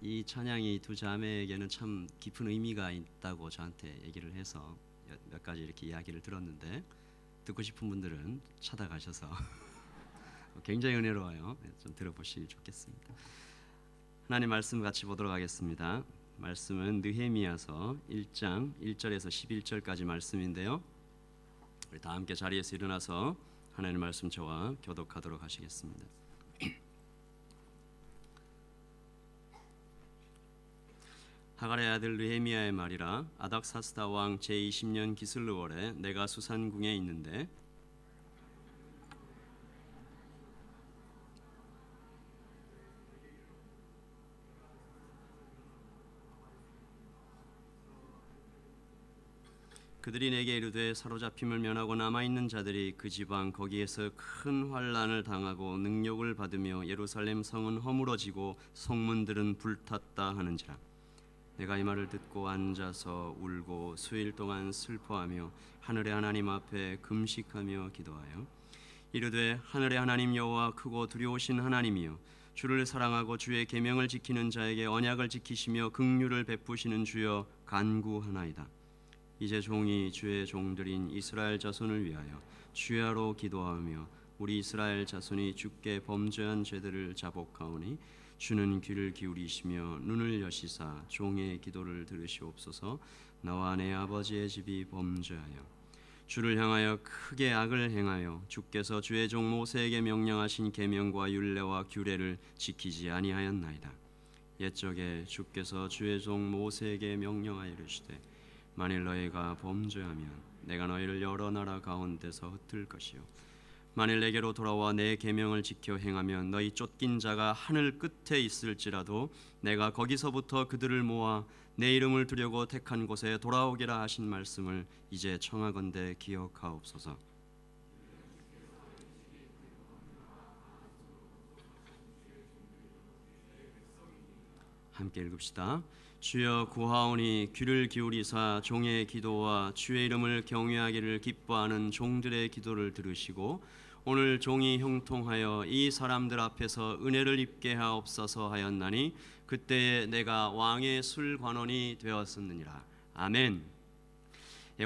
이 찬양이 두 자매에게는 참 깊은 의미가 있다고 저한테 얘기를 해서 몇 가지 이렇게 이야기를 들었는데, 듣고 싶은 분들은 찾아가셔서 굉장히 은혜로워요. 좀 들어보시면 좋겠습니다. 하나님 말씀 같이 보도록 하겠습니다. 말씀은 느헤미야서 1장 1절에서 11절까지 말씀인데요, 우리 다 함께 자리에서 일어나서 하나님의 말씀 저와 교독하도록 하시겠습니다. 하갈의 아들 느헤미야의 말이라. 아닥사스다 왕 제20년 기슬르월에 내가 수산궁에 있는데 그들이 내게 이르되 사로잡힘을 면하고 남아있는 자들이 그 지방 거기에서 큰 환난을 당하고 능욕을 받으며 예루살렘 성은 허물어지고 성문들은 불탔다 하는지라. 내가 이 말을 듣고 앉아서 울고 수일 동안 슬퍼하며 하늘의 하나님 앞에 금식하며 기도하여 이르되 하늘의 하나님 여호와 크고 두려우신 하나님이여, 주를 사랑하고 주의 계명을 지키는 자에게 언약을 지키시며 긍휼을 베푸시는 주여 간구하나이다. 이제 종이 주의 종들인 이스라엘 자손을 위하여 주야로 기도하며 우리 이스라엘 자손이 주께 범죄한 죄들을 자복하오니 주는 귀를 기울이시며 눈을 여시사 종의 기도를 들으시옵소서. 나와 내 아버지의 집이 범죄하여 주를 향하여 크게 악을 행하여 주께서 주의 종 모세에게 명령하신 계명과 율례와 규례를 지키지 아니하였나이다. 옛적에 주께서 주의 종 모세에게 명령하여 이르시되 만일 너희가 범죄하면 내가 너희를 여러 나라 가운데서 흩을 것이요 만일 내게로 돌아와 내 계명을 지켜 행하면 너희 쫓긴 자가 하늘 끝에 있을지라도 내가 거기서부터 그들을 모아 내 이름을 두려고 택한 곳에 돌아오기라 하신 말씀을 이제 청하건대 기억하옵소서. 함께 읽읍시다. 주여 구하오니 귀를 기울이사 종의 기도와 주의 이름을 경외하기를 기뻐하는 종들의 기도를 들으시고 오늘 종이 형통하여 이 사람들 앞에서 은혜를 입게 하옵소서 하였나니 그때에 내가 왕의 술관원이 되었었느니라. 아멘.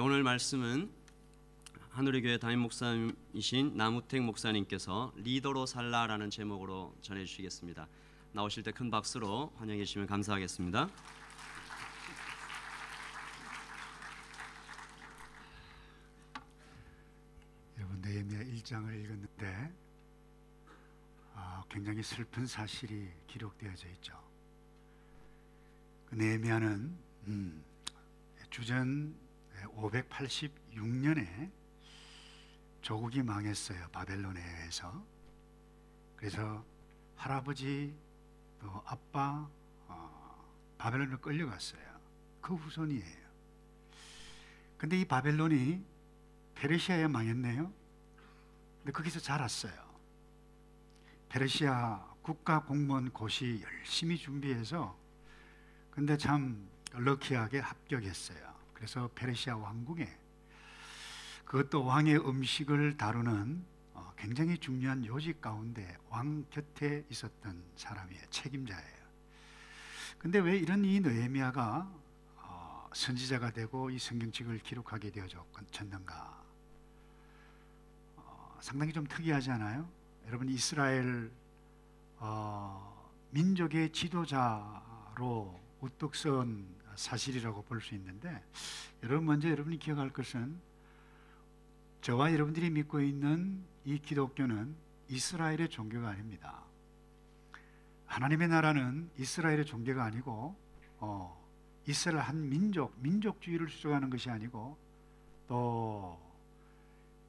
오늘 말씀은 하늘의 교회 담임 목사이신 남우택 목사님께서 리더로 살라라는 제목으로 전해주시겠습니다. 나오실 때 큰 박수로 환영해 주시면 감사하겠습니다. 여러분, 느헤미야 1장을 읽었는데 굉장히 슬픈 사실이 기록되어져 있죠. 그 느헤미야는 주전 586년에 조국이 망했어요. 바벨론에 의해서. 그래서 할아버지 또 아빠 바벨론으로 끌려갔어요. 그 후손이에요. 근데 이 바벨론이 페르시아에 망했네요. 근데 거기서 자랐어요. 페르시아 국가공무원 고시 열심히 준비해서 근데 참 럭키하게 합격했어요. 그래서 페르시아 왕궁에, 그것도 왕의 음식을 다루는 굉장히 중요한 요직 가운데 왕 곁에 있었던 사람이에요. 책임자예요. 근데 왜 이런 이 느헤미야가 선지자가 되고 이 성경책을 기록하게 되어졌는가? 상당히 좀 특이하지 않아요? 여러분, 이스라엘 민족의 지도자로 우뚝 선 사실이라고 볼 수 있는데, 여러분 먼저 여러분이 기억할 것은 저와 여러분들이 믿고 있는 이 기독교는 이스라엘의 종교가 아닙니다. 하나님의 나라는 이스라엘의 종교가 아니고 이스라엘 한 민족주의를 주장하는 것이 아니고 또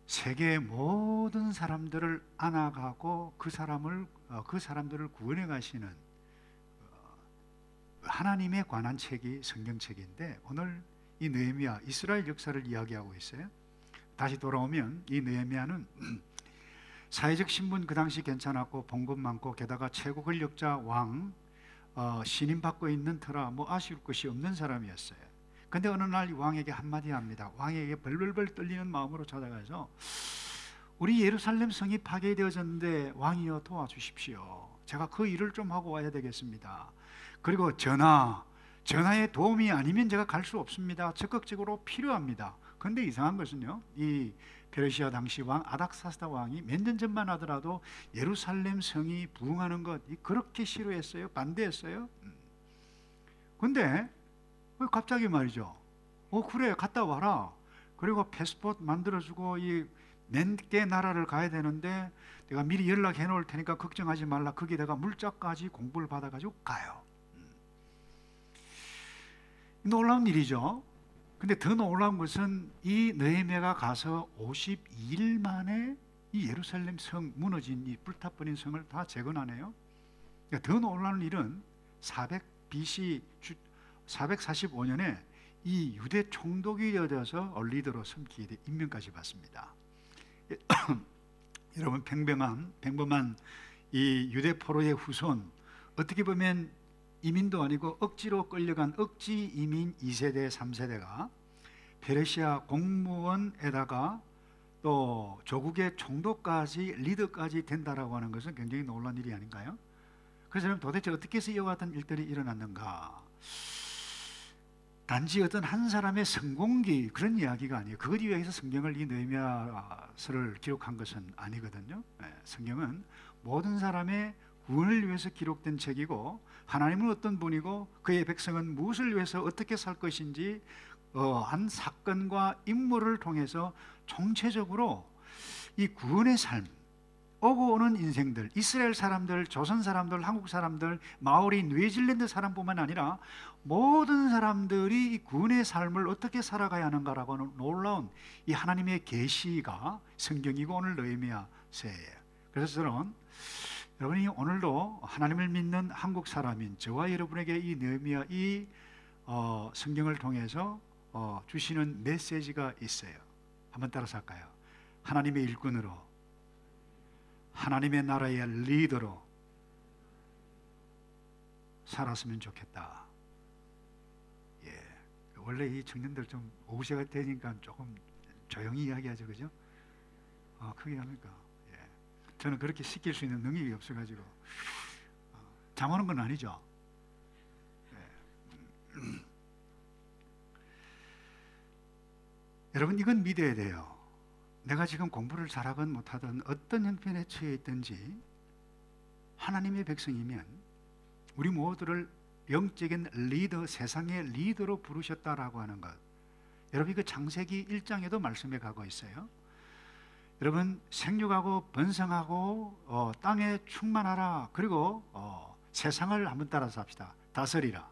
세계의 모든 사람들을 안아가고 그 사람들을 구원해 가시는 하나님에 관한 책이 성경책인데, 오늘 이 느헤미야 이스라엘 역사를 이야기하고 있어요. 다시 돌아오면 이 느헤미야는 사회적 신분 그 당시 괜찮았고 봉급 많고 게다가 최고 권력자 왕 신임받고 있는 터라 아쉬울 것이 없는 사람이었어요. 근데 어느 날 왕에게 한마디 합니다. 왕에게 벌벌벌 떨리는 마음으로 찾아가서 우리 예루살렘 성이 파괴되어졌는데 왕이여 도와주십시오. 제가 그 일을 좀 하고 와야 되겠습니다. 그리고 전하의 도움이 아니면 제가 갈 수 없습니다. 적극적으로 필요합니다. 그런데 이상한 것은요, 이 페르시아 당시 왕 아닥사스다 왕이 몇 년 전만 하더라도 예루살렘 성이 부흥하는 것 그렇게 싫어했어요. 반대했어요. 근데 갑자기 말이죠, 그래 갔다 와라. 그리고 패스포트 만들어주고 이 몇 개 나라를 가야 되는데 내가 미리 연락해 놓을 테니까 걱정하지 말라. 거기다가 물자까지 공부를 받아가지고 가요. 놀라운 일이죠. 근데 더 놀라운 것은 이 느헤미야가 가서 52일 만에 이 예루살렘 성 무너진 이 불타버린 성을 다 재건하네요. 그러니까 더 놀라운 일은 400 BC 445년에 이 유대 총독이 되어서 리더로 섬기게 돼 임명까지 받습니다. 여러분, 평범한 이 유대 포로의 후손, 어떻게 보면 이민도 아니고 억지로 끌려간 억지 이민 2세대 3세대가 페르시아 공무원에다가 또 조국의 총독까지 리더까지 된다라고 하는 것은 굉장히 놀라운 일이 아닌가요? 그래서 도대체 어떻게 해서 이와 같은 일들이 일어났는가? 단지 어떤 한 사람의 성공기 그런 이야기가 아니에요. 그것 위해서 성경을 이 느헤미야서를 기록한 것은 아니거든요. 성경은 모든 사람의 구원을 위해서 기록된 책이고, 하나님은 어떤 분이고 그의 백성은 무엇을 위해서 어떻게 살 것인지 한 사건과 인물을 통해서 총체적으로 이 구원의 삶, 오고 오는 인생들, 이스라엘 사람들, 조선 사람들, 한국 사람들, 마오리, 뉴질랜드 사람뿐만 아니라 모든 사람들이 이 구원의 삶을 어떻게 살아가야 하는가라고 하는 놀라운 이 하나님의 계시가 성경이고 오늘 느헤미야서예요. 그래서 저는 여러분이 오늘도 하나님을 믿는 한국 사람인 저와 여러분에게 이 느헤미야 이 성경을 통해서 주시는 메시지가 있어요. 한번 따라서 할까요? 하나님의 일꾼으로, 하나님의 나라의 리더로 살았으면 좋겠다. 예, 원래 이 청년들 좀 오후시가 되니까 조금 조용히 이야기하죠, 그죠? 크게 합니까? 예, 저는 그렇게 시킬 수 있는 능력이 없어가지고 잠오는 건 아니죠. 예. 여러분, 이건 믿어야 돼요. 내가 지금 공부를 잘하건 못하든 어떤 형편에 처해 있든지 하나님의 백성이면 우리 모두를 영적인 리더, 세상의 리더로 부르셨다라고 하는 것, 여러분 이거 창세기 1장에도 말씀해 가고 있어요. 여러분, 생육하고 번성하고 땅에 충만하라. 그리고 세상을 한번 따라서 합시다. 다스리라.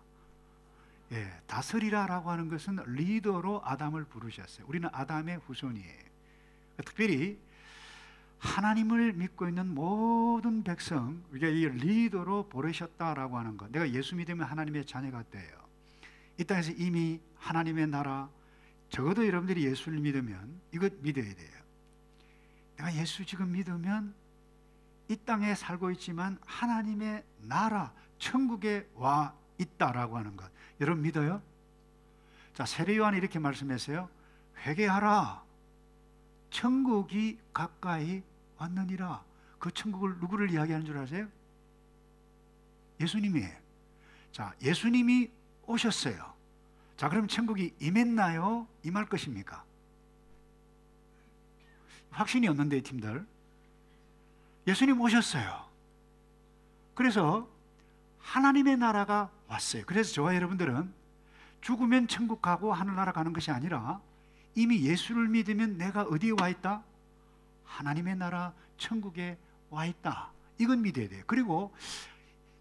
예, 다스리라라고 하는 것은 리더로 아담을 부르셨어요. 우리는 아담의 후손이에요. 특별히 하나님을 믿고 있는 모든 백성, 우리가 이 리더로 부르셨다라고 하는 것, 내가 예수 믿으면 하나님의 자녀가 돼요. 이 땅에서 이미 하나님의 나라, 적어도 여러분들이 예수를 믿으면 이것 믿어야 돼요. 내가 예수 지금 믿으면 이 땅에 살고 있지만 하나님의 나라, 천국에 와 있다라고 하는 것, 여러분 믿어요? 자, 세례 요한이 이렇게 말씀했어요. 회개하라, 천국이 가까이 왔느니라. 그 천국을 누구를 이야기하는 줄 아세요? 예수님이에요. 자, 예수님이 오셨어요. 자, 그럼 천국이 임했나요? 임할 것입니까? 확신이 없는데, 팀들. 예수님 오셨어요. 그래서 하나님의 나라가 왔어요. 그래서 저와 여러분들은 죽으면 천국 가고 하늘나라 가는 것이 아니라 이미 예수를 믿으면 내가 어디에 와 있다? 하나님의 나라 천국에 와 있다. 이건 믿어야 돼요. 그리고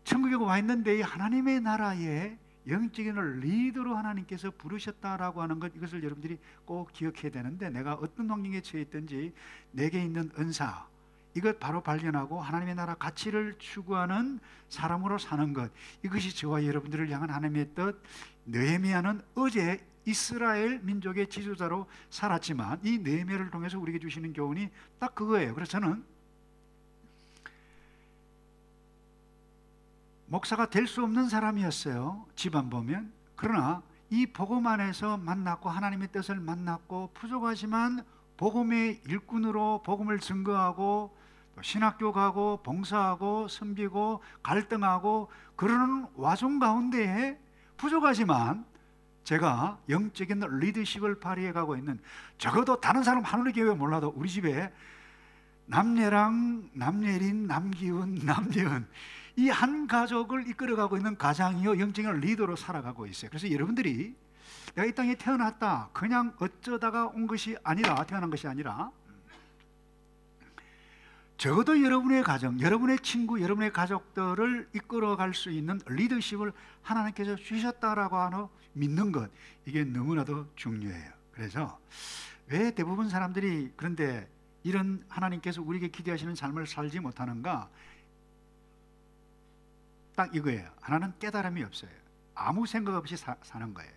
천국에 와 있는데 이 하나님의 나라의 영적인 리더로 하나님께서 부르셨다라고 하는 것, 이것을 여러분들이 꼭 기억해야 되는데, 내가 어떤 환경에 처해 있든지 내게 있는 은사, 이것 바로 발견하고 하나님의 나라 가치를 추구하는 사람으로 사는 것, 이것이 저와 여러분들을 향한 하나님의 뜻. 느헤미야는 어제 이스라엘 민족의 지도자로 살았지만 이 느헤미야를 통해서 우리에게 주시는 교훈이 딱 그거예요. 그래서 저는 목사가 될 수 없는 사람이었어요, 집안 보면. 그러나 이 복음 안에서 만났고 하나님의 뜻을 만났고 부족하지만 복음의 일꾼으로 복음을 증거하고 또 신학교 가고 봉사하고 섬기고 갈등하고 그러는 와중 가운데에 부족하지만 제가 영적인 리더십을 발휘해 가고 있는, 적어도 다른 사람 하늘의 교회 몰라도 우리 집에 남예랑, 남예린, 남기훈, 남예은 이 한 가족을 이끌어가고 있는 가장이요 영적인 리더로 살아가고 있어요. 그래서 여러분들이 내가 이 땅에 태어났다 그냥 어쩌다가 온 것이 아니라, 태어난 것이 아니라 적어도 여러분의 가정, 여러분의 친구, 여러분의 가족들을 이끌어갈 수 있는 리더십을 하나님께서 주셨다라고 하는 믿는 것, 이게 너무나도 중요해요. 그래서 왜 대부분 사람들이 그런데 이런 하나님께서 우리에게 기대하시는 삶을 살지 못하는가? 딱 이거예요. 하나는 깨달음이 없어요. 아무 생각 없이 사는 거예요.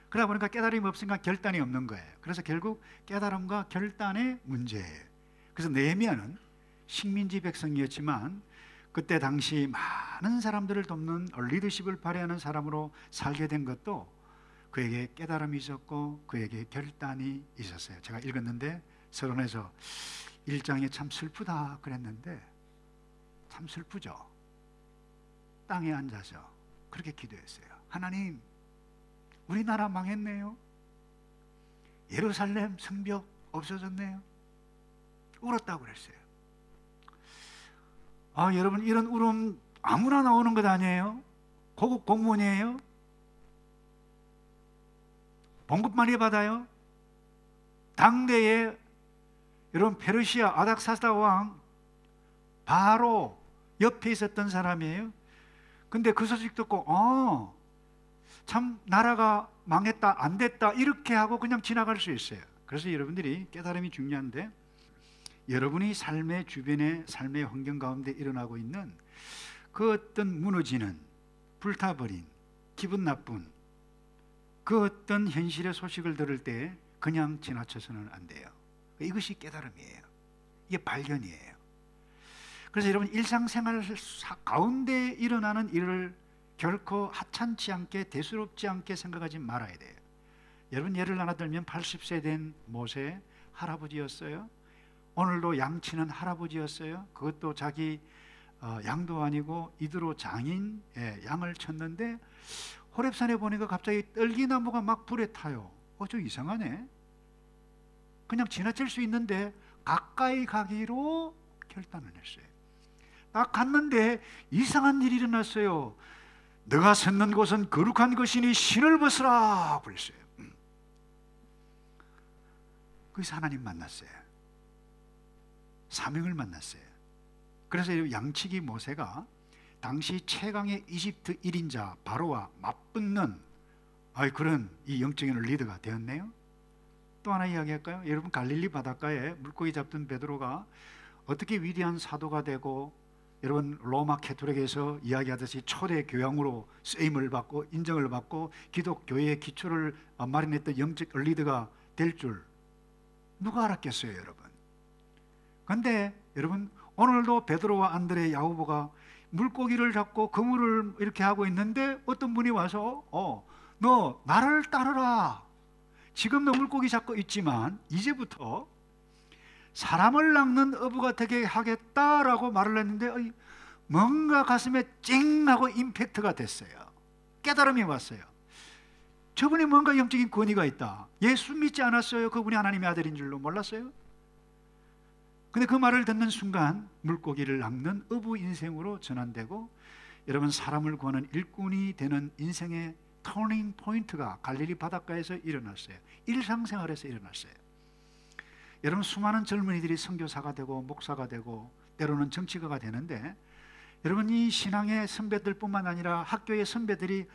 그러다 보니까 깨달음이 없으니까 결단이 없는 거예요. 그래서 결국 깨달음과 결단의 문제예요. 그래서 느헤미야는 식민지 백성이었지만 그때 당시 많은 사람들을 돕는 리더십을 발휘하는 사람으로 살게 된 것도 그에게 깨달음이 있었고 그에게 결단이 있었어요. 제가 읽었는데 서론에서 1장에 참 슬프다 그랬는데 참 슬프죠. 땅에 앉아서 그렇게 기도했어요. 하나님, 우리나라 망했네요. 예루살렘 성벽 없어졌네요. 울었다고 그랬어요. 아, 여러분, 이런 울음 아무나 나오는 것 아니에요? 고급 공무원이에요? 봉급 많이 받아요? 당대에 여러분 페르시아 아닥사스다 왕 바로 옆에 있었던 사람이에요. 근데 그 소식 듣고 참 나라가 망했다, 안 됐다 이렇게 하고 그냥 지나갈 수 있어요. 그래서 여러분들이 깨달음이 중요한데, 여러분이 삶의 주변에, 삶의 환경 가운데 일어나고 있는 그 어떤 무너지는, 불타버린, 기분 나쁜 그 어떤 현실의 소식을 들을 때 그냥 지나쳐서는 안 돼요. 이것이 깨달음이에요. 이게 발견이에요. 그래서 여러분 일상생활 가운데 일어나는 일을 결코 하찮지 않게, 대수롭지 않게 생각하지 말아야 돼요. 여러분 예를 하나 들면 80세 된 모세 할아버지였어요. 오늘도 양치는 할아버지였어요. 그것도 자기 양도 아니고 이드로 장인 양을 쳤는데 호렙산에 보니까 갑자기 떨기나무가 막 불에 타요. 좀 이상하네. 그냥 지나칠 수 있는데 가까이 가기로 결단을 했어요. 딱 갔는데 이상한 일이 일어났어요. 너가 섰는 곳은 거룩한 것이니 신을 벗으라 그랬어요. 거기서 하나님 만났어요. 사명을 만났어요. 그래서 양치기 모세가 당시 최강의 이집트 1인자 바로와 맞붙는 그런 이 영적인 리더가 되었네요. 또 하나 이야기할까요? 여러분 갈릴리 바닷가에 물고기 잡던 베드로가 어떻게 위대한 사도가 되고, 여러분 로마 캐토릭에서 이야기하듯이 초대 교양으로 쓰임을 받고 인정을 받고 기독교의 기초를 마련했던 영적 리더가 될 줄 누가 알았겠어요, 여러분? 그런데 여러분 오늘도 베드로와 안드레, 야고보가 물고기를 잡고 그물을 이렇게 하고 있는데 어떤 분이 와서 너 나를 따르라. 지금 너 물고기 잡고 있지만 이제부터 사람을 낚는 어부가 되게 하겠다라고 말을 했는데 뭔가 가슴에 찡 하고 임팩트가 됐어요. 깨달음이 왔어요. 저분이 뭔가 영적인 권위가 있다. 예수 믿지 않았어요. 그분이 하나님의 아들인 줄로 몰랐어요. 근데 그 말을 듣는 순간 물고기를 낚는 어부 인생으로 전환되고, 여러분 사람을 구하는 일꾼이 되는 인생의 터닝 포인트가 갈릴리 바닷가에서 일어났어요. 일상생활에서 일어났어요. 여러분 수많은 젊은이들이 선교사가 되고 목사가 되고 때로는 정치가가 되는데, 여러분 이 신앙의 선배들뿐만 아니라 학교의 선배들이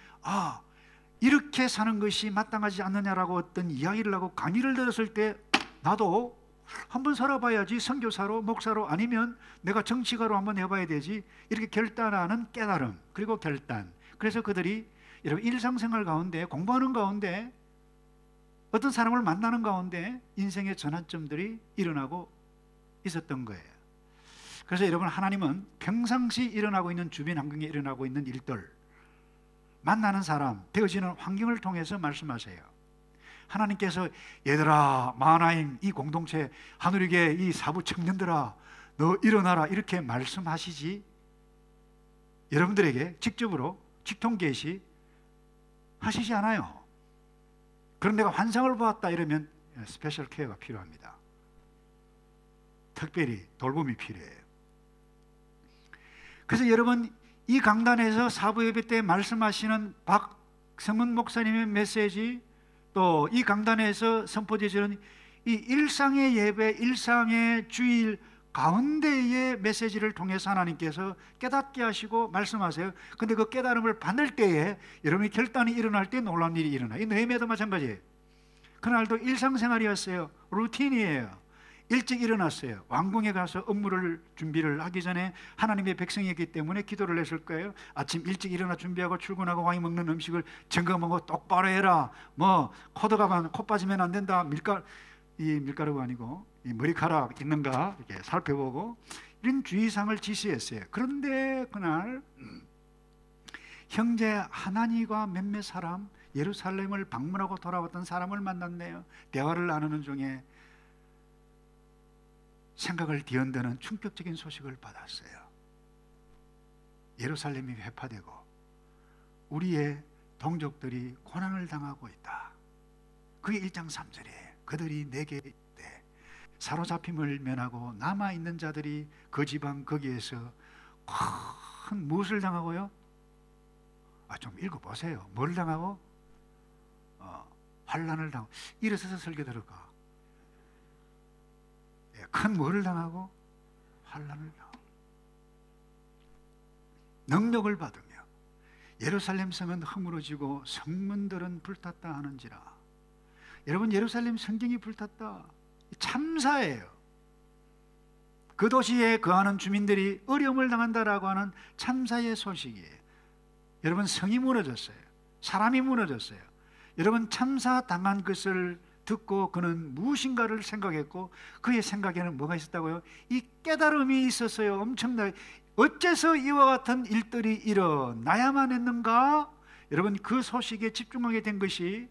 이렇게 사는 것이 마땅하지 않느냐라고 어떤 이야기를 하고 강의를 들었을 때 나도 한번 살아봐야지, 선교사로 목사로 아니면 내가 정치가로 한번 해봐야 되지, 이렇게 결단하는 깨달음, 그리고 결단. 그래서 그들이 여러분 일상생활 가운데, 공부하는 가운데, 어떤 사람을 만나는 가운데 인생의 전환점들이 일어나고 있었던 거예요. 그래서 여러분 하나님은 평상시 일어나고 있는 주변 환경에 일어나고 있는 일들, 만나는 사람, 되어지는 환경을 통해서 말씀하세요. 하나님께서 얘들아, 마하나임 이 공동체, 하늘에게 이 사부 청년들아, 너 일어나라 이렇게 말씀하시지 여러분들에게 직접으로 직통 계시 하시지 않아요. 그럼 내가 환상을 보았다 이러면 스페셜 케어가 필요합니다. 특별히 돌봄이 필요해요. 그래서 여러분, 이 강단에서 사부 예배 때 말씀하시는 박성문 목사님의 메시지, 또 이 강단에서 선포되시는 이 일상의 예배, 일상의 주일 가운데의 메시지를 통해서 하나님께서 깨닫게 하시고 말씀하세요. 근데 그 깨달음을 받을 때에 여러분이 결단이 일어날 때 놀라운 일이 일어나요. 이 느헤미야도 마찬가지예요. 그날도 일상생활이었어요. 루틴이에요. 일찍 일어났어요. 왕궁에 가서 업무를 준비를 하기 전에 하나님의 백성이었기 때문에 기도를 했을 거예요. 아침 일찍 일어나 준비하고 출근하고 왕이 먹는 음식을 점검하고 똑바로 해라. 뭐 코드가 코 빠지면 안 된다. 밀가루가 아니고 이 머리카락 있는가 이렇게 살펴보고 이런 주의사항을 지시했어요. 그런데 그날 형제 하나니와 몇몇 사람 예루살렘을 방문하고 돌아왔던 사람을 만났네요. 대화를 나누는 중에 생각을 뒤흔드는 충격적인 소식을 받았어요. 예루살렘이 회파되고 우리의 동족들이 고난을 당하고 있다. 그게 1장 3절이에요. 그들이 내게 있대. 사로잡힘을 면하고 남아있는 자들이 그 지방 거기에서 큰 무엇을 당하고요? 좀 읽어보세요. 뭘 당하고? 환난을 당하고. 일어서서 설교 들을까? 큰 뭐를 당하고? 환난을 당하고 능력을 받으며 예루살렘 성은 허물어지고 성문들은 불탔다 하는지라. 여러분, 예루살렘 성경이 불탔다. 참사예요. 그 도시에 거하는 주민들이 어려움을 당한다라고 하는 참사의 소식이에요. 여러분, 성이 무너졌어요. 사람이 무너졌어요. 여러분, 참사당한 것을 듣고 그는 무엇인가를 생각했고 그의 생각에는 뭐가 있었다고요? 이 깨달음이 있었어요. 엄청나게. 어째서 이와 같은 일들이 일어나야만 했는가? 여러분, 그 소식에 집중하게 된 것이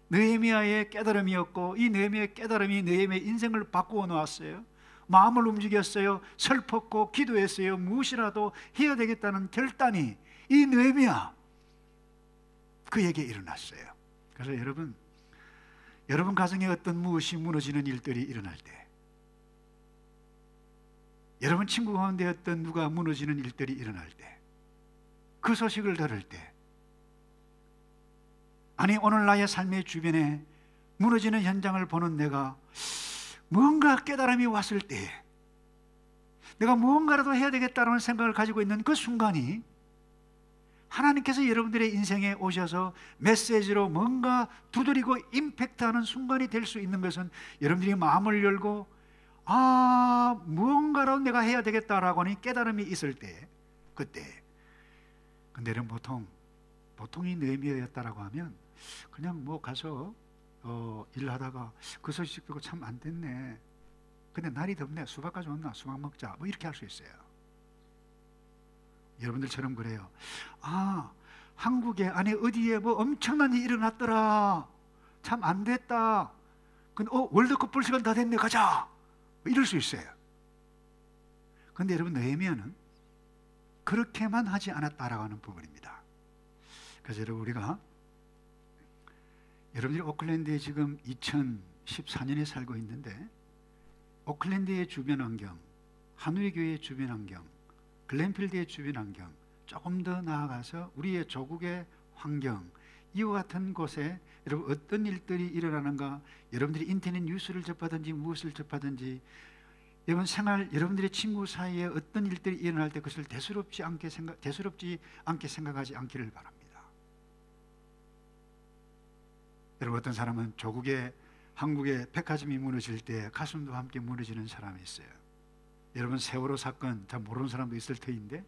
느헤미야의 깨달음이었고, 이 느헤미야의 깨달음이 느헤미야의 인생을 바꾸어 놓았어요. 마음을 움직였어요. 슬펐고 기도했어요. 무엇이라도 해야 되겠다는 결단이 이 느헤미야 그에게 일어났어요. 그래서 여러분 가정에 어떤 무엇이 무너지는 일들이 일어날 때, 여러분 친구 가운데 어떤 누가 무너지는 일들이 일어날 때, 그 소식을 들을 때, 아니 오늘 나의 삶의 주변에 무너지는 현장을 보는 내가 뭔가 깨달음이 왔을 때, 내가 무언가라도 해야 되겠다는 생각을 가지고 있는 그 순간이 하나님께서 여러분들의 인생에 오셔서 메시지로 뭔가 두드리고 임팩트하는 순간이 될 수 있는 것은 여러분들이 마음을 열고 무언가라도 내가 해야 되겠다라고 하는 깨달음이 있을 때, 그때. 근데 여러분, 보통이 느헤미야였다라고 하면 그냥 뭐 가서 일하다가 그 소식 듣고 참 안 됐네, 근데 날이 덥네, 수박 가져왔나, 수박 먹자, 뭐 이렇게 할 수 있어요. 여러분들처럼 그래요. 한국에 아니 어디에 뭐 엄청난 일이 일어났더라, 참 안 됐다, 근데 월드컵 볼 시간 다 됐네, 가자, 뭐 이럴 수 있어요. 근데 여러분, 느헤미야는 그렇게만 하지 않았다라고 하는 부분입니다. 그래서 여러분들이 오클랜드에 지금 2014년에 살고 있는데, 오클랜드의 주변 환경, 하누이 교회의 주변 환경, 글렌필드의 주변 환경, 조금 더 나아가서 우리의 조국의 환경, 이와 같은 곳에 여러분 어떤 일들이 일어나는가, 여러분들이 인터넷 뉴스를 접하든지 무엇을 접하든지 여러분 생활, 여러분들의 친구 사이에 어떤 일들이 일어날 때 그것을 대수롭지 않게 생각하지 않기를 바랍니다. 여러분, 어떤 사람은 한국의 백화점이 무너질 때 가슴도 함께 무너지는 사람이 있어요. 여러분, 세월호 사건 잘 모르는 사람도 있을 터인데,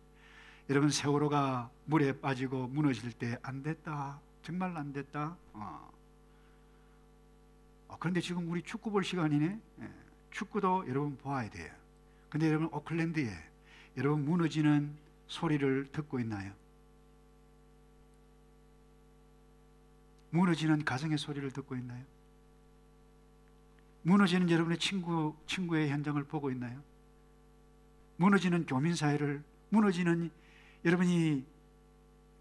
여러분 세월호가 물에 빠지고 무너질 때 안 됐다, 정말 안 됐다. 그런데 지금 우리 축구 볼 시간이네. 축구도 여러분 보아야 돼요. 근데 여러분, 오클랜드에 여러분 무너지는 소리를 듣고 있나요? 무너지는 가정의 소리를 듣고 있나요? 무너지는 여러분의 친구의 현장을 보고 있나요? 무너지는 교민사회를, 무너지는 여러분이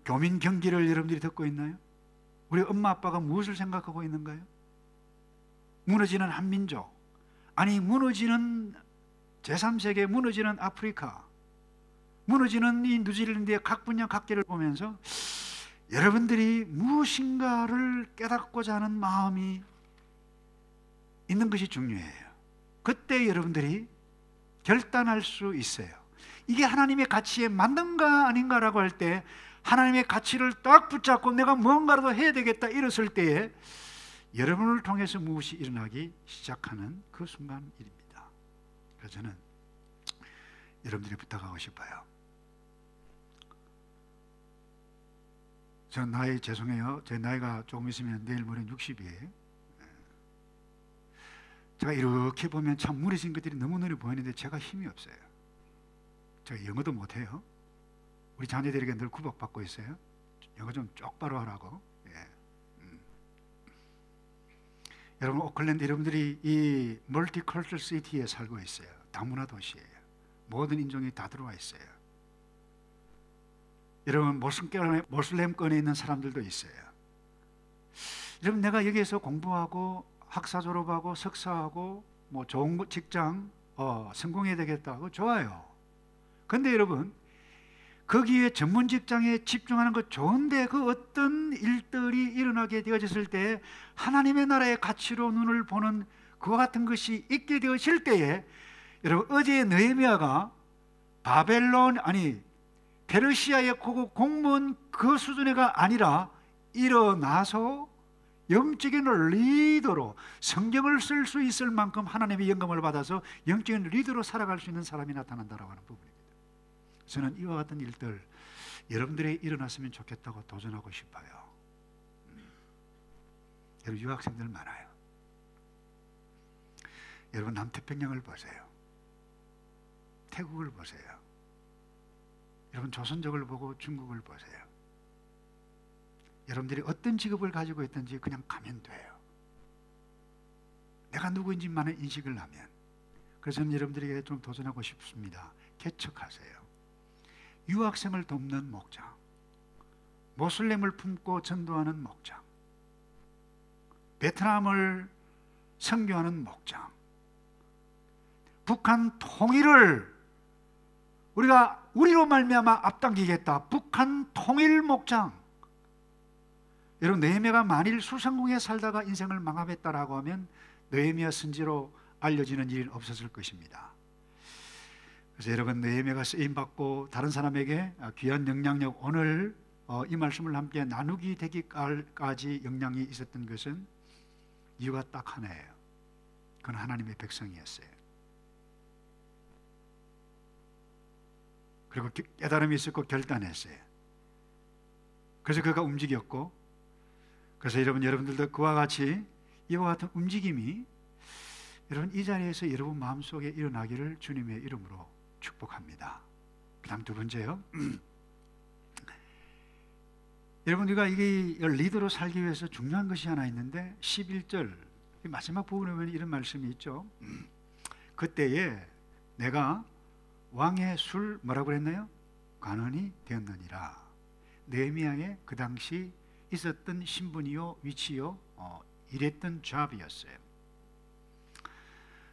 교민 경기를 여러분들이 듣고 있나요? 우리 엄마 아빠가 무엇을 생각하고 있는가요? 무너지는 한민족, 아니 무너지는 제3세계, 무너지는 아프리카, 무너지는 이 뉴질랜드의 각 분야 각계를 보면서 여러분들이 무엇인가를 깨닫고자 하는 마음이 있는 것이 중요해요. 그때 여러분들이 결단할 수 있어요. 이게 하나님의 가치에 맞는가 아닌가라고 할 때, 하나님의 가치를 딱 붙잡고 내가 무언가라도 해야 되겠다 이랬을 때에 여러분을 통해서 무엇이 일어나기 시작하는 그 순간입니다. 그래서 저는 여러분들이 부탁하고 싶어요. 전 나이 죄송해요. 제 나이가 조금 있으면 내일 모레 60이에요. 제가 이렇게 보면 참 무너진 것들이 너무 눈에 보이는데 제가 힘이 없어요. 제가 영어도 못해요. 우리 자녀들에게 늘 구박받고 있어요. 영어 좀 똑바로 하라고. 여러분, 오클랜드 여러분들이 이 멀티컬처럴 시티에 살고 있어요. 다문화 도시예요. 모든 인종이 다 들어와 있어요. 여러분, 모슬렘권에 있는 사람들도 있어요. 여러분, 내가 여기에서 공부하고 학사 졸업하고 석사하고 뭐 좋은 직장 성공해야 되겠다고 좋아요. 근데 여러분, 거기에 전문 직장에 집중하는 것 좋은데 그 어떤 일들이 일어나게 되어졌을 때 하나님의 나라의 가치로 눈을 보는 그와 같은 것이 있게 되어질 때에, 여러분, 어제 느헤미야가 페르시아의 고급 공무원 그 수준의가 아니라 일어나서 영적인 리더로 성경을 쓸 수 있을 만큼 하나님의 영감을 받아서 영적인 리더로 살아갈 수 있는 사람이 나타난다라고 하는 부분입니다. 저는 이와 같은 일들 여러분들이 일어났으면 좋겠다고 도전하고 싶어요. 여러분, 유학생들 많아요. 여러분, 남태평양을 보세요. 태국을 보세요. 여러분, 조선족을 보고 중국을 보세요. 여러분들이 어떤 직업을 가지고 있든지 그냥 가면 돼요. 내가 누구인지만을 인식을 하면. 그래서 저는 여러분들에게 좀 도전하고 싶습니다. 개척하세요. 유학생을 돕는 목장, 모슬렘을 품고 전도하는 목장, 베트남을 선교하는 목장, 북한 통일을 우리로 말미암아 앞당기겠다. 북한 통일 목장. 여러분, 느헤미야가 만일 수상궁에 살다가 인생을 망합했다라고 하면 느헤미야 선지로 알려지는 일은 없었을 것입니다. 그래서 여러분, 느헤미야가 쓰임받고 다른 사람에게 귀한 영향력, 오늘 이 말씀을 함께 나누기 되기까지 영향이 있었던 것은 이유가 딱 하나예요. 그건 하나님의 백성이었어요. 그리고 깨달음이 있었고 결단했어요. 그래서 그가 움직였고, 그래서 여러분들도 그와 같이 이와 같은 움직임이 여러분 이 자리에서 여러분 마음속에 일어나기를 주님의 이름으로 축복합니다. 그 다음 두 번째요. 여러분, 우리가 이게 리더로 살기 위해서 중요한 것이 하나 있는데 11절 마지막 부분에 보면 이런 말씀이 있죠. 그때에 내가 왕의 술 뭐라고 그랬나요? 관원이 되었느니라. 느헤미야의 그 당시 있었던 신분이요, 위치요, 일했던 잡이었어요.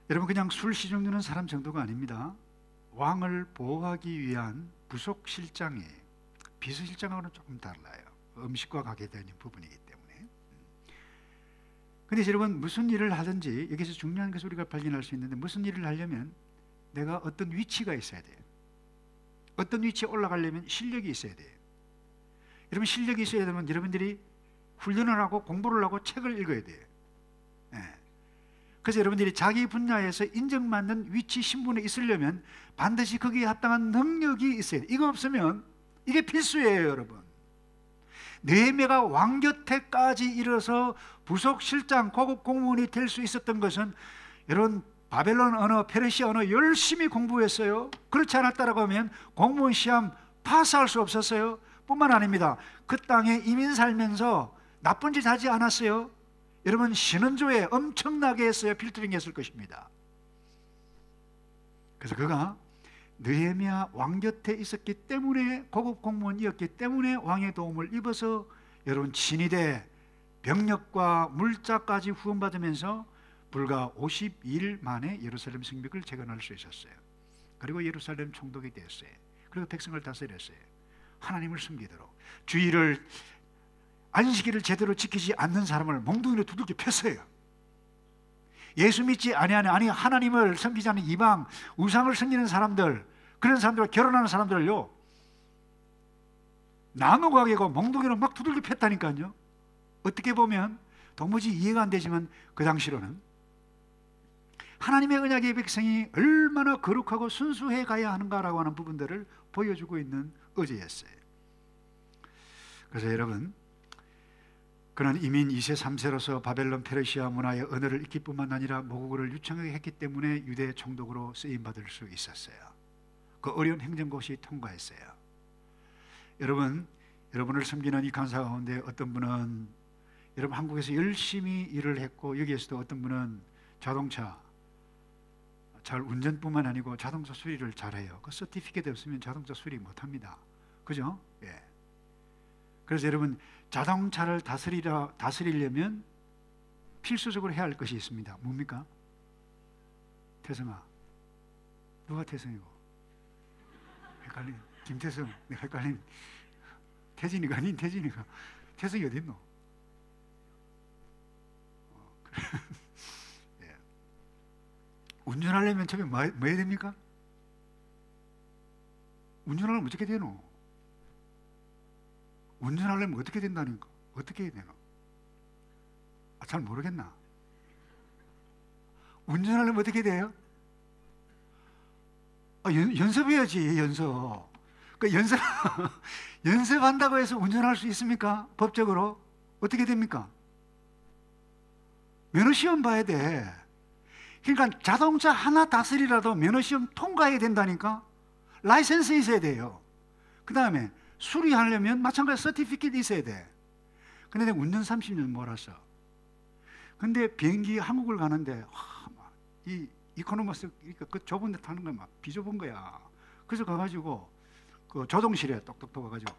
여러분, 그냥 술 시중 드는 사람 정도가 아닙니다. 왕을 보호하기 위한 부속실장이에요. 비서실장하고는 조금 달라요. 음식과 관계되는 부분이기 때문에. 근데 여러분, 무슨 일을 하든지 여기서 중요한 것을 우리가 발견할 수 있는데, 무슨 일을 하려면 내가 어떤 위치가 있어야 돼요. 어떤 위치에 올라가려면 실력이 있어야 돼요. 여러분, 실력이 있어야 되면 여러분들이 훈련을 하고 공부를 하고 책을 읽어야 돼요. 그래서 여러분들이 자기 분야에서 인정받는 위치 신분에 있으려면 반드시 거기에 합당한 능력이 있어야 돼요. 이거 없으면 이게 필수예요, 여러분. 느헤미야가 왕 곁에까지 이르러서 부속실장, 고급 공무원이 될 수 있었던 것은 여러분 바벨론 언어, 페르시아 언어 열심히 공부했어요. 그렇지 않았다라고 하면 공무원 시험 파스할 수 없었어요. 뿐만 아닙니다. 그 땅에 이민 살면서 나쁜 짓 하지 않았어요. 여러분, 신원조회 엄청나게 했어요. 필터링 했을 것입니다. 그래서 그가 느헤미야 왕 곁에 있었기 때문에, 고급 공무원이었기 때문에 왕의 도움을 입어서 여러분 친위대 병력과 물자까지 후원받으면서 불과 52일 만에 예루살렘 성벽을 재건할 수 있었어요. 그리고 예루살렘 총독이 되었어요. 그리고 백성을 다스렸어요. 하나님을 숨기도록. 주일을, 안식일을 제대로 지키지 않는 사람을 몽둥이로 두들겨 팼어요. 예수 믿지 아니하는, 아니 하나님을 섬기지 않는 이방, 우상을 섬기는 사람들, 그런 사람들과 결혼하는 사람들을요, 나무가 개고 몽둥이로 막 두들겨 팼다니까요. 어떻게 보면 도무지 이해가 안 되지만 그 당시로는 하나님의 언약의 백성이 얼마나 거룩하고 순수해 가야 하는가라고 하는 부분들을 보여주고 있는 어제였어요. 그래서 여러분, 그는 이민 2세 3세로서 바벨론 페르시아 문화의 언어를 익힐 뿐만 아니라 모국어를 유창하게 했기 때문에 유대 총독으로 쓰임받을 수 있었어요. 그 어려운 행정고시 통과했어요. 여러분, 여러분을 섬기는 이 간사 가운데 어떤 분은 여러분 한국에서 열심히 일을 했고, 여기에서도 어떤 분은 자동차 잘 운전뿐만 아니고 자동차 수리를 잘해요. 그 서티피케트 없으면 자동차 수리 못합니다. 그죠? 예. 그래서 여러분, 자동차를 다스리려면 필수적으로 해야 할 것이 있습니다. 뭡니까? 태성아, 누가 태성이고? 헷갈림. 김태성, 내가 헷갈림. 태진이가 아닌 태진이가. 태성이 어디 있노? 예. 운전하려면 처음에 뭐 해야 됩니까? 운전하려면 어떻게 되노? 운전하려면 어떻게 된다니까? 어떻게 해야 되나? 잘 모르겠나? 운전하려면 어떻게 돼요? 연습해야지, 연습. 그 연습한다고 해서 운전할 수 있습니까? 법적으로? 어떻게 됩니까? 면허시험 봐야 돼. 그러니까 자동차 하나 다스리라도 면허시험 통과해야 된다니까? 라이센스 있어야 돼요. 그 다음에 수리하려면 마찬가지 서티피케이트 있어야 돼. 근데 내가 운전 30년 몰았어. 근데 비행기 한국을 가는데 이 이코노머스, 그 좁은 데 타는 거 막 비좁은 거야. 그래서 가가지고 그 조종실에 똑똑똑 와가지고,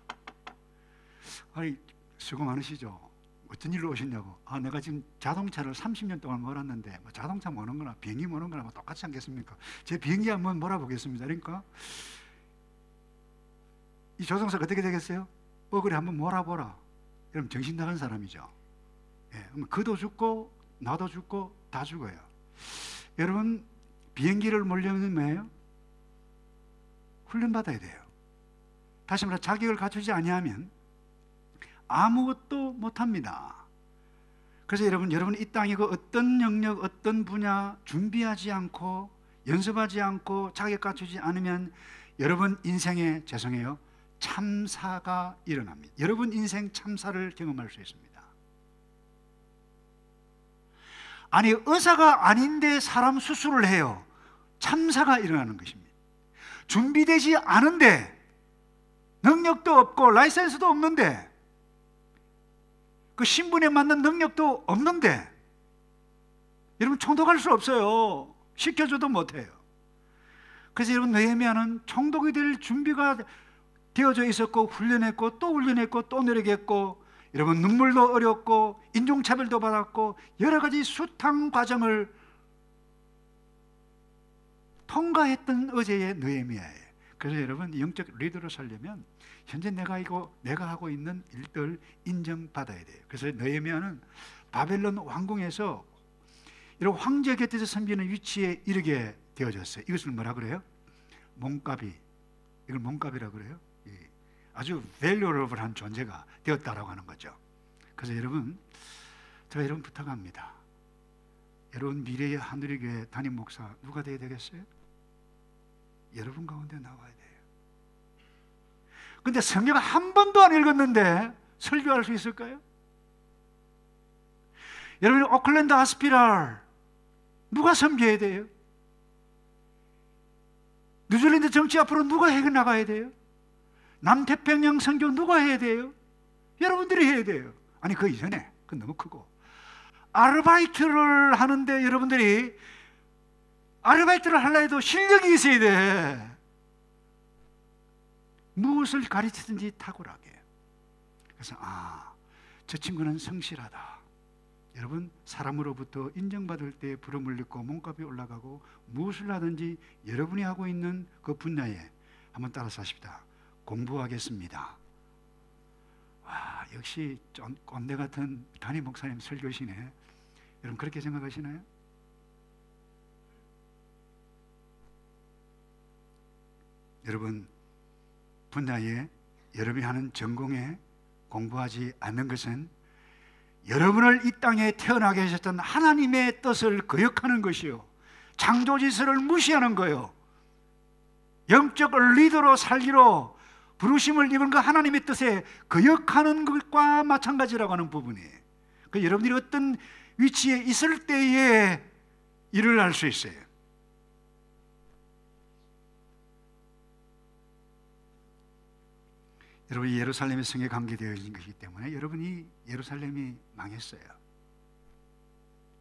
아니 수고 많으시죠? 어쩐 일로 오셨냐고. 내가 지금 자동차를 30년 동안 몰았는데 뭐 자동차 모는 거나 비행기 모는 거나 뭐 똑같지 않겠습니까? 제 비행기 한번 몰아보겠습니다. 그러니까 이 조종사가 어떻게 되겠어요? 그래 한번 몰아보라. 여러분 정신 나간 사람이죠. 예, 그도 죽고 나도 죽고 다 죽어요. 여러분 비행기를 몰려면 뭐예요? 훈련받아야 돼요. 다시 말해 자격을 갖추지 아니하면 아무것도 못합니다. 그래서 여러분 이 땅에 그 어떤 영역, 어떤 분야 준비하지 않고 연습하지 않고 자격 갖추지 않으면 여러분 인생에, 죄송해요, 참사가 일어납니다. 여러분 인생 참사를 경험할 수 있습니다. 아니 의사가 아닌데 사람 수술을 해요. 참사가 일어나는 것입니다. 준비되지 않은데, 능력도 없고 라이센스도 없는데, 그 신분에 맞는 능력도 없는데 여러분 총독할 수 없어요. 시켜줘도 못해요. 그래서 여러분 느헤미야는 총독이 될 준비가 되어져 있었고, 훈련했고 또 훈련했고 또 노력했고, 여러분 눈물도 어렵고 인종차별도 받았고 여러 가지 숱한 과정을 통과했던 어제의 느헤미야예요. 그래서 여러분 영적 리더로 살려면 현재 내가 하고 있는 일들 인정받아야 돼요. 그래서 느헤미야는 바벨론 왕궁에서 이런 황제 곁에서 섬기는 위치에 이르게 되어졌어요. 이것을 뭐라 그래요? 몸값이, 이걸 몸값이라고 그래요. 아주 valuable한 존재가 되었다라고 하는 거죠. 그래서 여러분, 제가 여러분 부탁합니다. 여러분 미래의 하늘의 교회 담임 목사 누가 되어야 되겠어요? 여러분 가운데 나와야 돼요. 근데 성경 한 번도 안 읽었는데 설교할 수 있을까요? 여러분 오클랜드 하스피럴 누가 섬겨야 돼요? 뉴질랜드 정치 앞으로 누가 해나가야 돼요? 남태평양 선교 누가 해야 돼요? 여러분들이 해야 돼요. 아니 그 이전에 그건 너무 크고, 아르바이트를 하는데 여러분들이 아르바이트를 하려 해도 실력이 있어야 돼. 무엇을 가르치든지 탁월하게. 그래서 저 친구는 성실하다. 여러분, 사람으로부터 인정받을 때 부름을 읽고 몸값이 올라가고 무엇을 하든지 여러분이 하고 있는 그 분야에 한번 따라서 하십시다. 공부하겠습니다. 와, 역시 꼰대 같은 담임 목사님 설교시네. 여러분 그렇게 생각하시나요? 여러분, 분야에 여러분이 하는 전공에 공부하지 않는 것은 여러분을 이 땅에 태어나게 하셨던 하나님의 뜻을 거역하는 것이요, 창조지서를 무시하는 거요, 영적 리더로 살기로 부르심을 입은 그 하나님의 뜻에 거역하는 것과 마찬가지라고 하는 부분이, 그 여러분들이 어떤 위치에 있을 때에 일을 할 수 있어요. 여러분이 예루살렘의 성에 관계되어진 것이기 때문에 여러분이 예루살렘이 망했어요.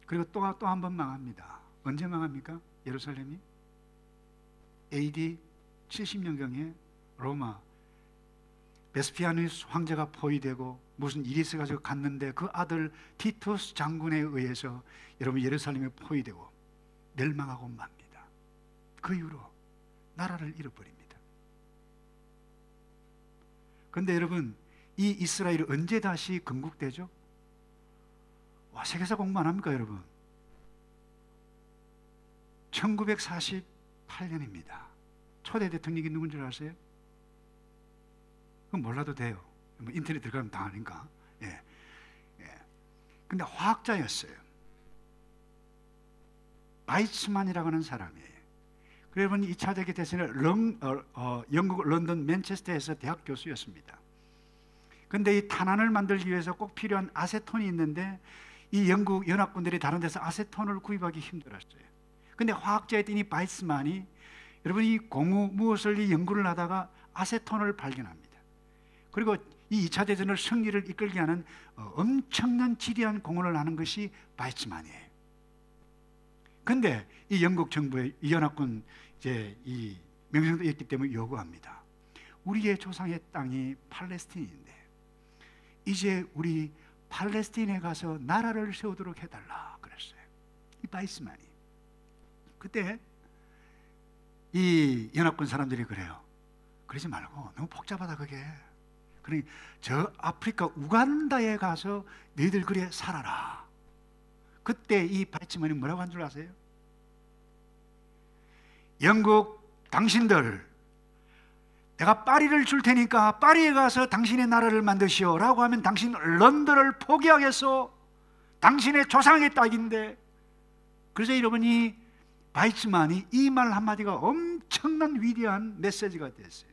그리고 또 한 번 망합니다. 언제 망합니까? 예루살렘이 AD 70년경에 로마 베스피아누스 황제가 포위되고 무슨 일이 있어가지고 갔는데 그 아들 티투스 장군에 의해서 여러분 예루살렘에 포위되고 멸망하고 맙니다. 그 이후로 나라를 잃어버립니다. 그런데 여러분, 이 이스라엘이 언제 다시 건국되죠? 와, 세계사 공부 안 합니까 여러분? 1948년입니다. 초대 대통령이 누군 줄 아세요? 그건 몰라도 돼요. 뭐 인터넷 들어가면 다 아니까. 예. 근데 화학자였어요. 바이츠만이라고 하는 사람이에요. 여러분, 2차 대계 대선에 영국 런던 맨체스터에서 대학 교수였습니다. 그런데 이 탄환을 만들기 위해서 꼭 필요한 아세톤이 있는데 이 영국 연합군들이 다른 데서 아세톤을 구입하기 힘들었어요. 그런데 화학자였던 이 바이츠만이 여러분 이 무엇을 이 연구를 하다가 아세톤을 발견합니다. 그리고 이 2차 대전을 승리를 이끌게 하는 엄청난 지대한 공헌을 하는 것이 바이츠만이에요. 그런데 이 영국 정부의 이 연합군 이제 이 명령도 있기 때문에 요구합니다. 우리의 조상의 땅이 팔레스틴인데 이제 우리 팔레스틴에 가서 나라를 세우도록 해달라 그랬어요. 이 바이스만이. 그때 이 연합군 사람들이 그래요. 그러지 말고 너무 복잡하다 그게. 그러니 저 아프리카 우간다에 가서 너희들 그래 살아라. 그때 이 바이츠만이 뭐라고 한 줄 아세요? 영국 당신들, 내가 파리를 줄 테니까 파리에 가서 당신의 나라를 만드시오 라고 하면 당신 런던을 포기하겠소? 당신의 조상의 땅인데. 그래서 여러분이 바이츠만이 이 말 한마디가 엄청난 위대한 메시지가 됐어요.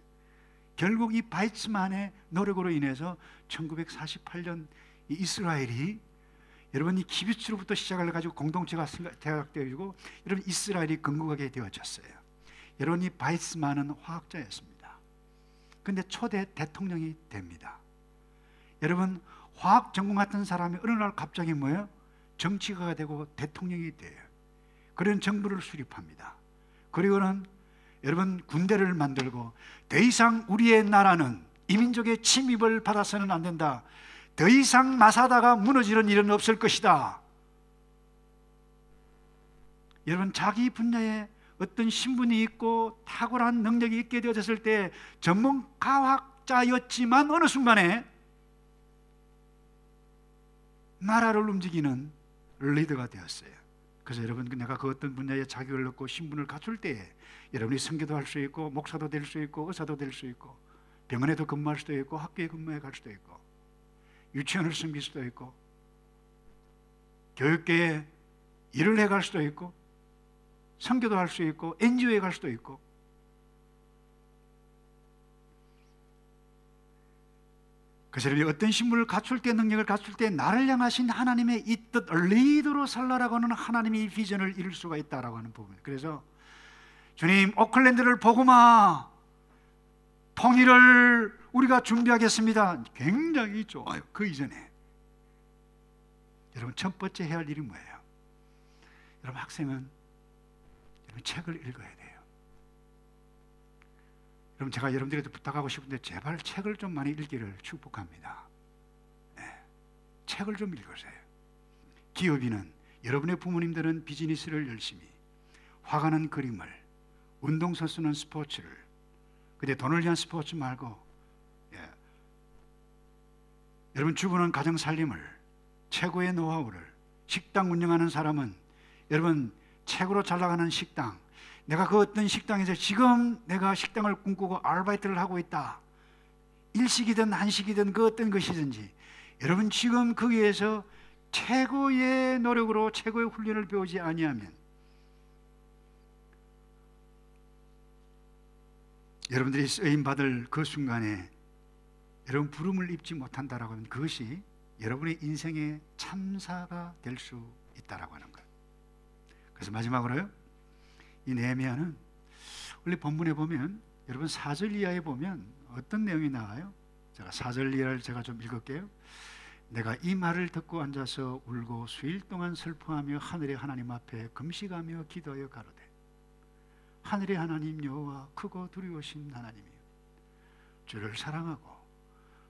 결국 이 바이츠만의 노력으로 인해서 1948년 이 이스라엘이 여러분 이 키부츠로부터 시작을 해가지고 공동체가 대학되어지고 여러분 이스라엘이 건국하게 되어졌어요. 여러분 이 바이츠만은 화학자였습니다. 그런데 초대 대통령이 됩니다. 여러분 화학 전공 같은 사람이 어느 날 갑자기 뭐예요? 정치가가 되고 대통령이 돼요. 그런 정부를 수립합니다. 그리고는 여러분 군대를 만들고 더 이상 우리의 나라는 이민족의 침입을 받아서는 안 된다. 더 이상 마사다가 무너지는 일은 없을 것이다. 여러분 자기 분야에 어떤 신분이 있고 탁월한 능력이 있게 되어졌을 때 전문 과학자였지만 어느 순간에 나라를 움직이는 리더가 되었어요. 그래서 여러분 내가 그 어떤 분야에 자격을 얻고 신분을 갖출 때 여러분이 선교도 할 수 있고 목사도 될 수 있고 의사도 될 수 있고 병원에도 근무할 수도 있고 학교에 근무해 갈 수도 있고 유치원을 섬길 수도 있고 교육계에 일을 해갈 수도 있고 선교도 할 수 있고 NGO에 갈 수도 있고. 그래서 어떤 신분을 갖출 때 능력을 갖출 때 나를 향하신 하나님의 이 뜻 리더로 살라라고 하는 하나님의 비전을 이룰 수가 있다라고 하는 부분. 그래서 주님 오클랜드를 복음화 통일을 우리가 준비하겠습니다. 굉장히 좋아요. 그 이전에 여러분 첫 번째 해야 할 일이 뭐예요? 여러분 학생은 여러분 책을 읽어야 돼요. 여러분, 제가 여러분들에게 부탁하고 싶은데 제발 책을 좀 많이 읽기를 축복합니다. 책을 좀 읽으세요. 기업인은, 여러분의 부모님들은 비즈니스를 열심히, 화가는 그림을, 운동선수는 스포츠를, 근데 돈을 위한 스포츠 말고, 여러분 주부는 가정 살림을, 최고의 노하우를, 식당 운영하는 사람은 여러분 책으로 잘 나가는 식당, 내가 그 어떤 식당에서 지금 내가 식당을 꿈꾸고 아르바이트를 하고 있다, 일식이든 한식이든 그 어떤 것이든지 여러분 지금 거기에서 최고의 노력으로 최고의 훈련을 배우지 아니하면 여러분들이 쓰임받을 그 순간에 여러분 부름을 입지 못한다라고 하면 그것이 여러분의 인생의 참사가 될 수 있다라고 하는 거예요. 그래서 마지막으로요, 이 느헤미야는 원래 본문에 보면 여러분 4절 이하에 보면 어떤 내용이 나와요? 제가 4절 이하를 제가 좀 읽을게요. 내가 이 말을 듣고 앉아서 울고 수일 동안 슬퍼하며 하늘의 하나님 앞에 금식하며 기도하여 가로되, 하늘의 하나님 여호와 크고 두려우신 하나님이여, 주를 사랑하고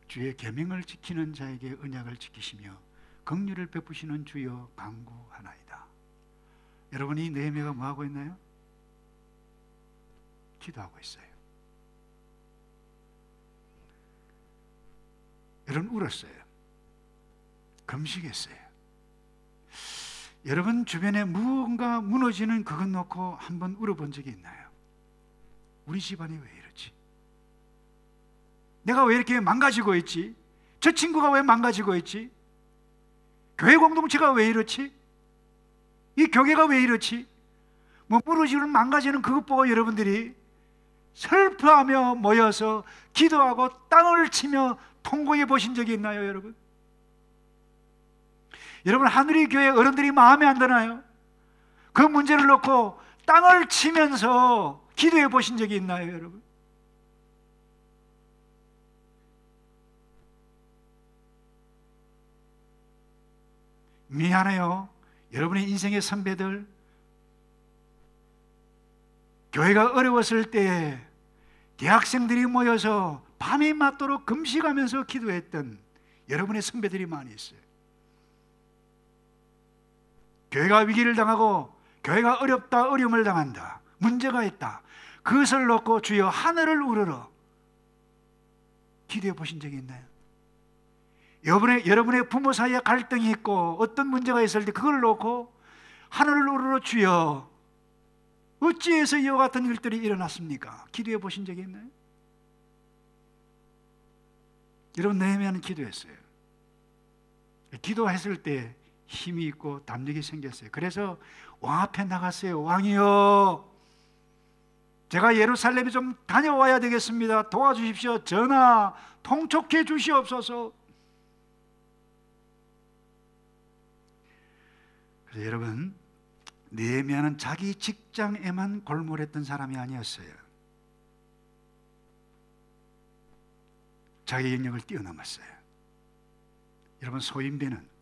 주의 계명을 지키는 자에게 언약을 지키시며 긍휼을 베푸시는 주여 간구하나이다. 여러분이 느헤미야가 뭐 하고 있나요? 기도하고 있어요. 여러분 울었어요. 금식했어요. 여러분 주변에 무언가 무너지는 그것 놓고 한번 울어본 적이 있나요? 우리 집안이 왜 이러지? 내가 왜 이렇게 망가지고 있지? 저 친구가 왜 망가지고 있지? 교회 공동체가 왜 이렇지? 이 교회가 왜 이렇지? 뭐 무너지는 망가지는 그것 보고 여러분들이 슬퍼하며 모여서 기도하고 땅을 치며 통곡해 보신 적이 있나요, 여러분? 여러분 하늘의 교회 어른들이 마음에 안 드나요? 그 문제를 놓고 땅을 치면서 기도해 보신 적이 있나요, 여러분? 미안해요. 여러분의 인생의 선배들, 교회가 어려웠을 때 대학생들이 모여서 밤이 맞도록 금식하면서 기도했던 여러분의 선배들이 많이 있어요. 교회가 위기를 당하고 교회가 어렵다, 어려움을 당한다, 문제가 있다, 그것을 놓고 주여 하늘을 우러러 기도해 보신 적이 있나요? 여러분의 부모 사이에 갈등이 있고 어떤 문제가 있을 때 그걸 놓고 하늘을 우러러 주여 어찌해서 이와 같은 일들이 일어났습니까? 기도해 보신 적이 있나요? 여러분 느헤미야는 기도했어요. 기도했을 때 힘이 있고 담력이 생겼어요. 그래서 왕 앞에 나갔어요. 왕이여, 제가 예루살렘에 좀 다녀와야 되겠습니다. 도와주십시오. 전하, 통촉해 주시옵소서. 그래서 여러분, 느헤미야는 자기 직장에만 골몰했던 사람이 아니었어요. 자기 영역을 뛰어넘었어요. 여러분, 소인배는,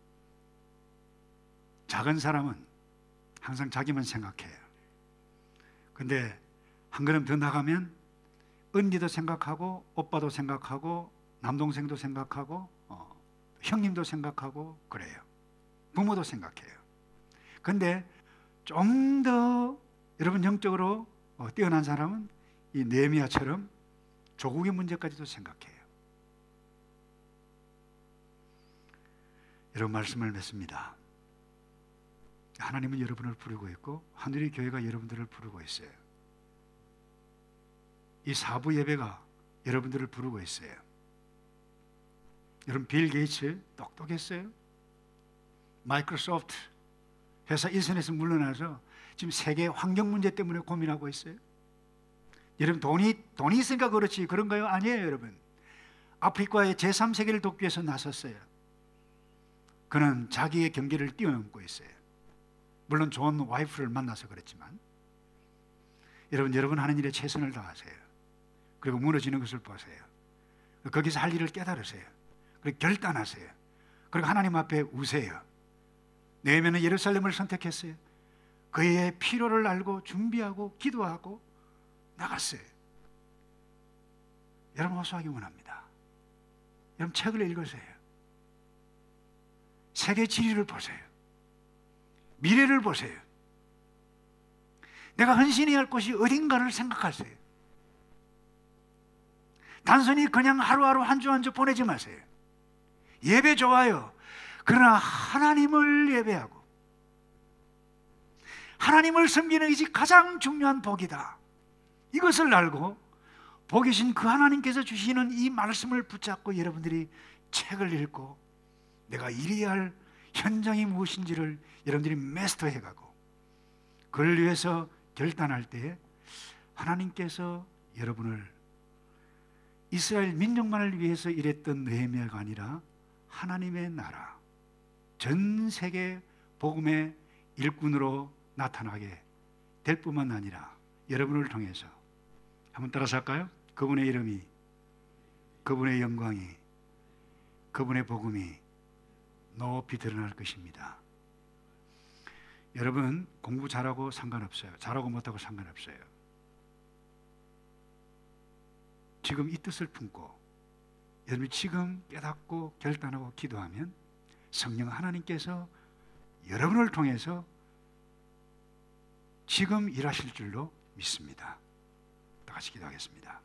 작은 사람은 항상 자기만 생각해요. 근데 한 걸음 더 나가면 언니도 생각하고 오빠도 생각하고 남동생도 생각하고 형님도 생각하고 그래요. 부모도 생각해요. 근데 좀 더 여러분 영적으로 뛰어난 사람은 이 느헤미야처럼 조국의 문제까지도 생각해요. 여러분 말씀을 맺습니다. 하나님은 여러분을 부르고 있고 하늘의 교회가 여러분들을 부르고 있어요. 이 사부 예배가 여러분들을 부르고 있어요. 여러분 빌 게이츠 똑똑했어요. 마이크로소프트 회사 일선에서 물러나서 지금 세계 환경 문제 때문에 고민하고 있어요. 여러분 돈이 있으니까 그렇지 그런가요? 아니에요. 여러분 아프리카의 제3세계를 돕기 위해서 나섰어요. 그는 자기의 경계를 뛰어넘고 있어요. 물론 좋은 와이프를 만나서 그랬지만 여러분 하는 일에 최선을 다하세요. 그리고 무너지는 것을 보세요. 거기서 할 일을 깨달으세요. 그리고 결단하세요. 그리고 하나님 앞에 우세요. 느헤미야는 예루살렘을 선택했어요. 그의 필요를 알고 준비하고 기도하고 나갔어요. 여러분 호소하기 원합니다. 여러분 책을 읽으세요. 세계 지리를 보세요. 미래를 보세요. 내가 헌신해야 할 곳이 어딘가를 생각하세요. 단순히 그냥 하루하루 한 주 한 주 보내지 마세요. 예배 좋아요. 그러나 하나님을 예배하고 하나님을 섬기는 것이 가장 중요한 복이다. 이것을 알고 복이신 그 하나님께서 주시는 이 말씀을 붙잡고 여러분들이 책을 읽고 내가 이루어야 할 현장이 무엇인지를 여러분들이 마스터해가고 그걸 위해서 결단할 때 하나님께서 여러분을 이스라엘 민족만을 위해서 일했던 느헤미야가 아니라 하나님의 나라, 전 세계 복음의 일꾼으로 나타나게 될 뿐만 아니라 여러분을 통해서 한번 따라서 할까요? 그분의 이름이, 그분의 영광이, 그분의 복음이 높이 드러날 것입니다. 여러분 공부 잘하고 상관없어요. 잘하고 못하고 상관없어요. 지금 이 뜻을 품고 여러분이 지금 깨닫고 결단하고 기도하면 성령 하나님께서 여러분을 통해서 지금 일하실 줄로 믿습니다. 다 같이 기도하겠습니다.